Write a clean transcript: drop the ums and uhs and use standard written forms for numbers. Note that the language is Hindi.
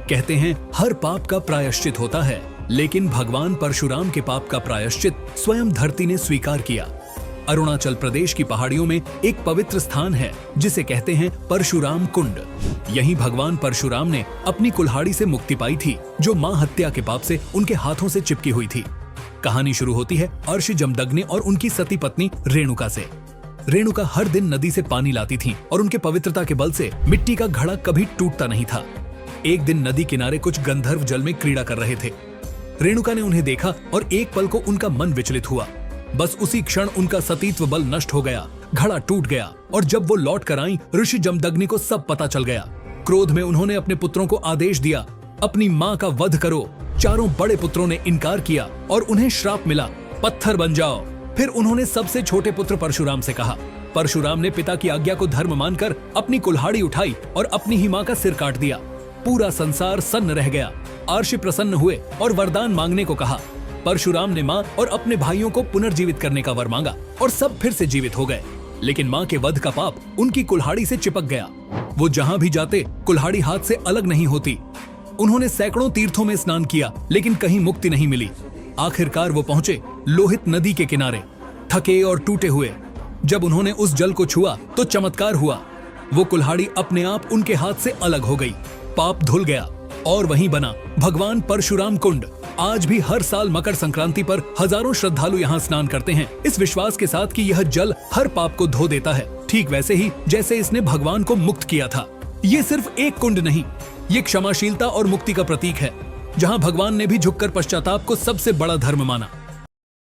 कहते हैं हर पाप का प्रायश्चित होता है, लेकिन भगवान परशुराम के पाप का प्रायश्चित स्वयं धरती ने स्वीकार किया। अरुणाचल प्रदेश की पहाड़ियों में एक पवित्र स्थान है जिसे कहते हैं परशुराम कुंड। यहीं भगवान परशुराम ने अपनी कुल्हाड़ी से मुक्ति पाई थी, जो मां हत्या के पाप से उनके हाथों से चिपकी हुई थी। कहानी शुरू होती है अर्षि जमदग्नि और उनकी सती पत्नी रेणुका से। रेणुका हर दिन नदी से पानी लाती थीं और उनके पवित्रता के बल से मिट्टी का घड़ा कभी टूटता नहीं था। एक दिन नदी किनारे कुछ गंधर्व जल में क्रीड़ा कर रहे थे। रेणुका ने उन्हें देखा और एक पल को उनका मन विचलित हुआ। बस उसी क्षण उनका सतीत्व बल नष्ट हो गया, घड़ा टूट गया और जब वो लौट कर आईं, ऋषि जमदग्नि को सब पता चल गया। क्रोध में उन्होंने अपने पुत्रों को आदेश दिया, अपनी मां का वध करो। चारों बड़े पुत्रों ने इनकार किया और उन्हें श्राप मिला, पत्थर बन जाओ। फिर उन्होंने सबसे छोटे पुत्र परशुराम से कहा। परशुराम ने पिता की आज्ञा को धर्म मानकर अपनी कुल्हाड़ी उठाई और अपनी ही मां का सिर काट दिया। पूरा संसार सन्न रह गया। अर्षि प्रसन्न हुए और वरदान मांगने को कहा। परशुराम ने मां और अपने भाइयों को पुनर्जीवित करने का वर मांगा और सब फिर से जीवित हो गए। लेकिन मां के वध का पाप उनकी कुल्हाड़ी से चिपक गया। वो जहां भी जाते कुल्हाड़ी हाथ से अलग नहीं होती। उन्होंने सैकड़ों तीर्थों में स्नान किया, लेकिन कहीं मुक्ति नहीं मिली। आखिरकार वो पहुंचे लोहित नदी के किनारे, थके और टूटे हुए। जब उन्होंने उस जल को छुआ तो चमत्कार हुआ। वो कुल्हाड़ी अपने आप उनके हाथ से अलग हो गई। पाप धुल गया और वहीं बना भगवान परशुराम कुंड। आज भी हर साल मकर संक्रांति पर हजारों श्रद्धालु यहाँ स्नान करते हैं, इस विश्वास के साथ कि यह जल हर पाप को धो देता है, ठीक वैसे ही जैसे इसने भगवान को मुक्त किया था। ये सिर्फ एक कुंड नहीं, ये क्षमाशीलता और मुक्ति का प्रतीक है, जहाँ भगवान ने भी झुककर पश्चाताप को सबसे बड़ा धर्म माना।